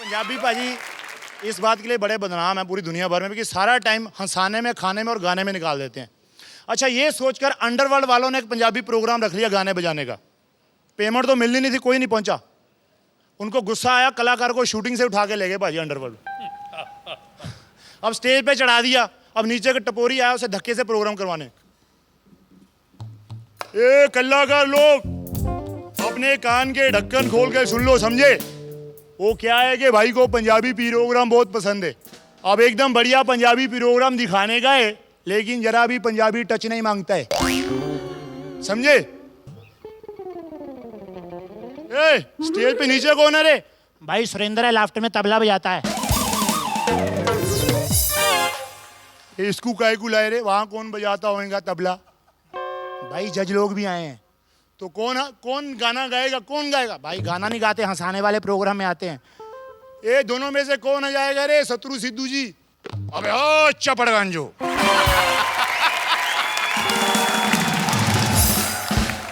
पंजाबी भाजी इस बात के लिए बड़े बदनाम हैं पूरी दुनिया भर में कि सारा टाइम हंसाने में, खाने में और गाने में निकाल देते हैं। अच्छा, ये सोचकर अंडरवर्ल्ड वालों ने एक पंजाबी प्रोग्राम रख लिया गाने बजाने का। पेमेंट तो मिलनी नहीं थी, कोई नहीं पहुंचा। उनको गुस्सा आया, कलाकार को शूटिंग से उठा के ले गए भाजी अंडरवर्ल्ड। अब स्टेज पे चढ़ा दिया, अब नीचे का टपोरी आया उसे धक्के से प्रोग्राम करवाने। ए कलाकार लोग अपने कान के ढक्कन खोल के सुन लो, समझे? वो क्या है कि भाई को पंजाबी प्रोग्राम बहुत पसंद है। अब एकदम बढ़िया पंजाबी प्रोग्राम दिखाने का है, लेकिन जरा भी पंजाबी टच नहीं मांगता है, समझे? ए, स्टेज पे नीचे कौन है रे? भाई सुरेंद्र है, लाफ्ट में तबला बजाता है। इसको काहे को लाए रे? वहां कौन बजाता होगा तबला? भाई जज लोग भी आए हैं, तो कौन गाना गाएगा? कौन गाएगा? भाई गाना नहीं गाते, हंसाने वाले प्रोग्राम में आते हैं। ए दोनों में से कौन आ जाएगा रे? शत्रु सिद्धू जी। अबे ओ चपड़गंजो,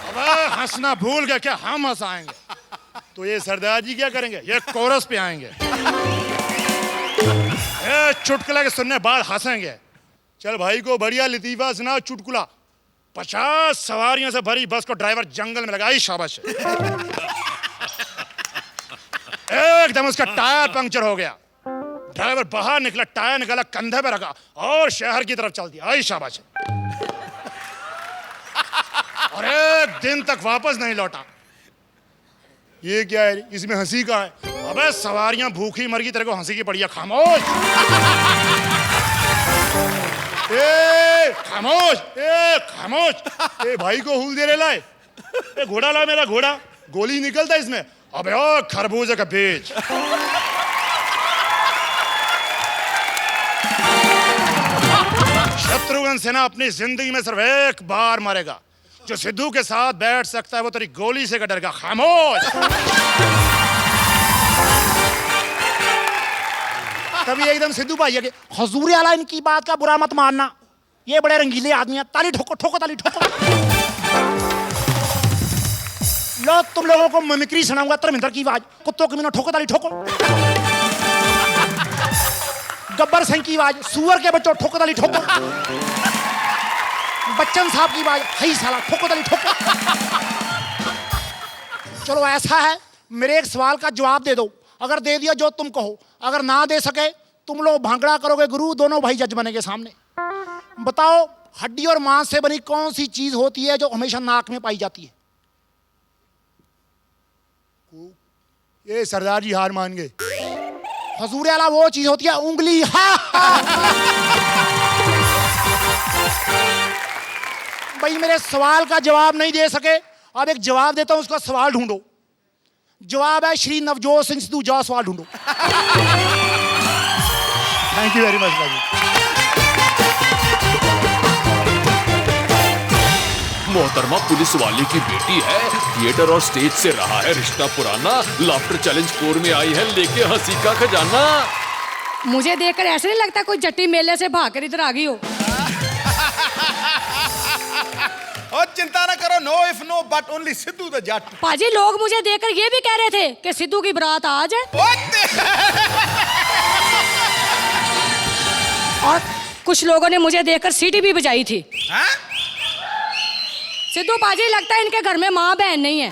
अबे हंसना भूल गए क्या? हम हंसाएंगे तो ये सरदार जी क्या करेंगे? ये कोरस पे आएंगे, ए चुटकुला के सुनने बाद हंसेंगे। चल भाई को बढ़िया लतीफा सुना, चुटकुला। 50 सवारियों से भरी बस को ड्राइवर जंगल में लगाई, शाबाश। एकदम उसका टायर पंक्चर हो गया, ड्राइवर बाहर निकला, टायर निकाला, कंधे पे रखा और शहर की तरफ चल दिया, आई शाबाश। और एक दिन तक वापस नहीं लौटा। ये क्या है? इसमें हंसी कहाँ है? अबे सवारियां भूखी मर गई, तेरे को हंसी की पड़ी है, खामोश। ए खामोश, ए खामोश। ए भाई को हुल दे रहे लाए। ए घोड़ा ला, मेरा घोड़ा, गोली निकलता है इसमें। अबे ओ खरबूजे का बीज। शत्रुघ्न सिन्हा अपनी जिंदगी में सिर्फ एक बार मरेगा। जो सिद्धू के साथ बैठ सकता है वो तेरी गोली से डरेगा, खामोश। तभी एकदम सिद्धू भाई के हुजूर आला इनकी बात का बुरा मत मानना, ये बड़े रंगीले आदमी हैं। ताली ठोको ठोको ताली ठोको। लो तुम लोगों को मिमिक्री सुनाऊंगा धर्मेंद्र की आवाज। कुत्तों के मीनों ठोको ताली ठोको। गब्बर सिंह की आवाज, सुअर के बच्चों ठोको ताली ठोको। बच्चन साहब की आवाज, हई साला ठोको ताली ठोको। चलो ऐसा है, मेरे एक सवाल का जवाब दे दो। अगर दे दिया जो तुम कहो, अगर ना दे सके तुम लोग भांगड़ा करोगे गुरु, दोनों भाई जज बनेंगे सामने। बताओ हड्डी और मांस से बनी कौन सी चीज होती है जो हमेशा नाक में पाई जाती है? ये सरदार जी हार मान गए। हुजूर आला वो चीज होती है उंगली। भाई मेरे सवाल का जवाब नहीं दे सके, अब एक जवाब देता हूं, उसका सवाल ढूंढो। जवाब है श्री नवजोत सिंह सिद्धू, जाओ सवाल ढूंढो। थैंक यू वेरी मच भाई। मोहतरमा पुलिस वाले की बेटी है, थिएटर और स्टेज से रहा है रिश्ता पुराना, लाफ्टर चैलेंज 4 में आई है लेके हंसी का खजाना। मुझे देखकर ऐसे नहीं लगता कोई जट्टी मेले से भागकर इधर आ गई हो। और चिंता ना करो, no if no but only Sidhu the Jatt. पाजी लोग मुझे देखकर ये भी कह रहे थे कि सिद्धू की बारात आज है। और कुछ लोगों ने मुझे देखकर सीटी भी बजाई थी। सिद्धू पाजी लगता है इनके घर में माँ बहन नहीं है।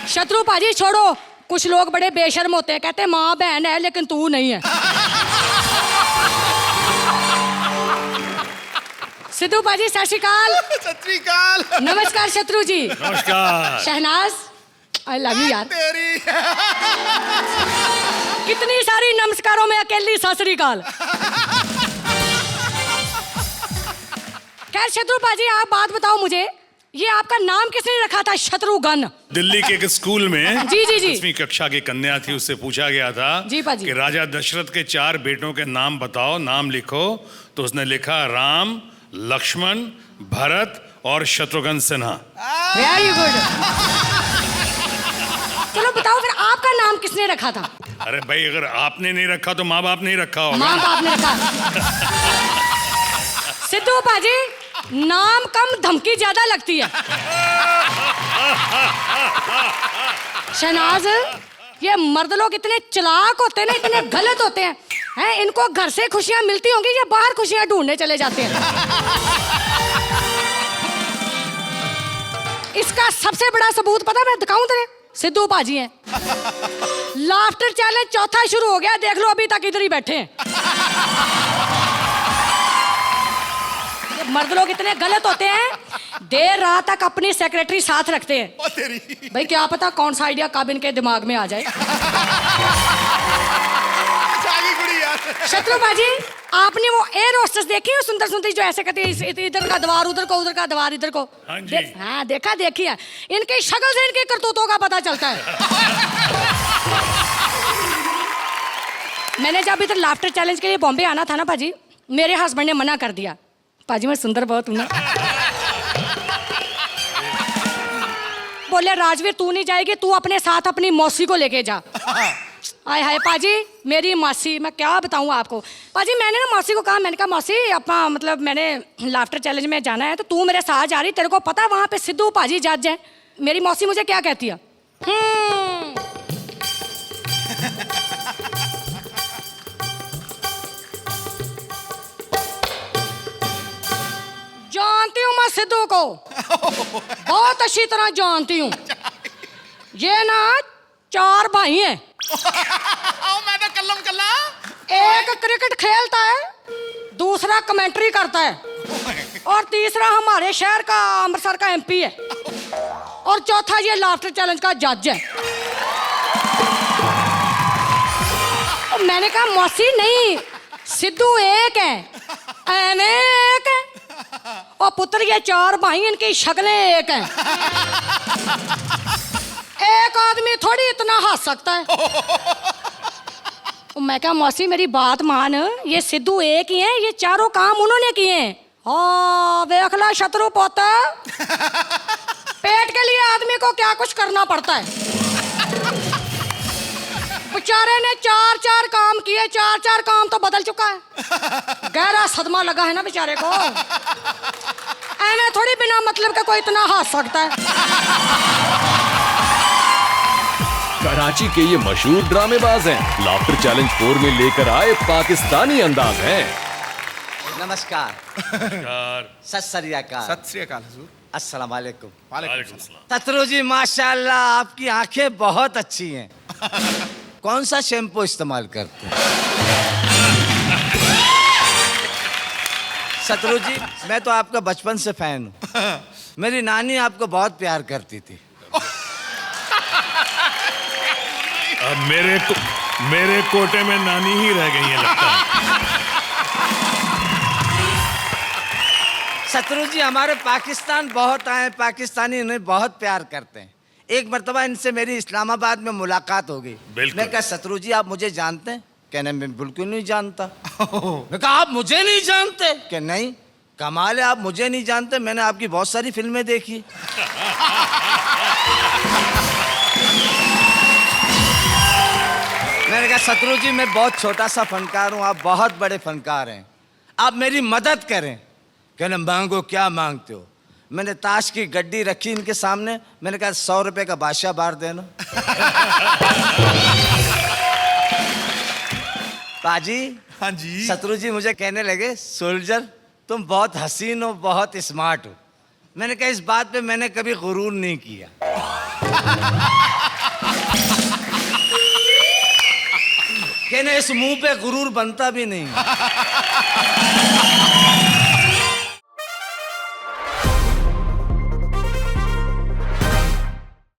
शत्रु पाजी छोड़ो, कुछ लोग बड़े बेशर्म होते हैं, कहते हैं माँ बहन है लेकिन तू नहीं है। सिद्धू पाजी सत श्री अकाल। सत श्री अकाल। नमस्कार शत्रु जी। नमस्कार। शहनाज आई लव यू यार। तेरी कितनी सारी नमस्कारों में अकेली सत श्री अकाल। खैर शत्रु पाजी आप बात बताओ मुझे, ये आपका नाम किसने रखा था शत्रुघ्न? दिल्ली के एक स्कूल में जी जी जी 10वीं कक्षा की कन्या थी, उससे पूछा गया था जी पाजी कि राजा दशरथ के 4 बेटों के नाम बताओ, नाम लिखो। तो उसने लिखा राम, लक्ष्मण, भरत और शत्रुघ्न सिन्हा। Very good. चलो बताओ फिर आपका नाम किसने रखा था? अरे भाई अगर आपने नहीं रखा तो माँ बाप नहीं रखा होगा। माँ बाप ने रखा। सिद्धू पाजी नाम कम धमकी ज्यादा लगती है। शहनाज ये मर्द लोग इतने चालाक होते हैं ना, इतने गलत होते हैं, इनको घर से खुशियां मिलती होंगी, ये बाहर खुशियां ढूंढने चले जाते हैं। इसका सबसे बड़ा सबूत पता मैं दिखाऊं तेरे, सिद्धू पाजी हैं। लाफ्टर चैलेंज चौथा शुरू हो गया, देख लो अभी तक इधर ही बैठे हैं। ये मर्द लोग इतने गलत होते हैं, देर रात तक अपनी सेक्रेटरी साथ रखते हैं। ओ तेरी भाई क्या पता कौन सा आइडिया कब इनके दिमाग में आ जाए। जागी कुड़ी यार। शत्रु बाजी, आपने वो एयर होस्टेस देखी है सुंदर सुंदर जो ऐसे करती है, इधर का द्वार उधर को, उधर का द्वार इधर को? हाँ जी। हाँ देखा, देखी है। इनकी शक्ल से इनकी करतूतों का पता चलता है। मैंने जब इधर लाफ्टर चैलेंज के लिए बॉम्बे आना था ना पाजी, मेरे हस्बैंड ने मना कर दिया। पाजी मैं सुंदर बहुत हूं ना। बोले राजवीर तू नहीं जाएगी, तू अपने साथ अपनी मौसी को लेके जा। आय हाय पाजी, मेरी मौसी, मैं क्या बताऊं आपको पाजी। मैंने ना मौसी को कहा, मैंने कहा मौसी अपना मतलब मैंने लाफ्टर चैलेंज में जाना है, तो तू मेरे साथ जा रही, तेरे को पता है वहां पे सिद्धू पाजी जज है। मेरी मौसी मुझे क्या कहती है, जानती हूँ मैं सिद्धू को, बहुत अच्छी तरह जानती हूँ। ये ना 4 भाई हैं। मैं तो कल्लम कल्ला। एक क्रिकेट खेलता है, दूसरा कमेंट्री करता है, और तीसरा हमारे शहर का अमृतसर का MP है, और चौथा ये लाफ्टर चैलेंज का जज है। और मैंने कहा मौसी नहीं, सिद्धू एक है, एने एक है, और पुत्र ये 4 भाई, इनकी शक्लें एक हैं। एक आदमी थोड़ी इतना हंस सकता है। मैं कहा मौसी मेरी बात मान, ये सिद्धू एक ही है, ये चारों काम उन्होंने किए हैं। हाँ देख ला शत्रु पोता, पेट के लिए आदमी को क्या कुछ करना पड़ता है। बेचारे ने 4 काम किए, 4 काम तो बदल चुका है। गहरा सदमा लगा है ना बेचारे को। ऐने थोड़ी बिना मतलब का कोई इतना हंस सकता है। कराची के ये मशहूर ड्रामेबाज हैं, लाफ्टर चैलेंज 4 में लेकर आए पाकिस्तानी अंदाज हैं। नमस्कार, सत श्री अकाल, सत श्री अकाल हुजूर। अस्सलाम वालेकुम। वालेकुम सलाम। शत्रु जी माशाल्लाह आपकी आंखें बहुत अच्छी हैं। कौन सा शैम्पू इस्तेमाल करते हैं? शत्रु जी मैं तो आपका बचपन से फैन हूँ। मेरी नानी आपको बहुत प्यार करती थी। अब मेरे कोटे में नानी ही रह गई है लगता है। शत्रु जी हमारे पाकिस्तान बहुत आए, पाकिस्तानी इन्हें बहुत प्यार करते हैं। एक मर्तबा इनसे मेरी इस्लामाबाद में मुलाकात हो गई। बिल्कुल। मैं कहा शत्रु जी आप मुझे जानते हैं? कहने मैं बिल्कुल नहीं जानता। मैं कहा आप मुझे नहीं जानते? कि नहीं, कमाल है आप मुझे नहीं जानते, मैंने आपकी बहुत सारी फिल्में देखी। मैंने कहा शत्रु जी मैं बहुत छोटा सा फनकार हूँ, आप बहुत बड़े फनकार हैं, आप मेरी मदद करें। कहने मांगो, क्या मांगते हो? मैंने ताश की गड्डी रखी इनके सामने, मैंने कहा 100 रुपए का बादशाह बार देना। पाजी, हाँ जी। शत्रु जी मुझे कहने लगे सोल्जर तुम बहुत हसीन हो, बहुत स्मार्ट हो। मैंने कहा इस बात पे मैंने कभी गुरूर नहीं किया। कहने इस मुंह पे गुरूर बनता भी नहीं।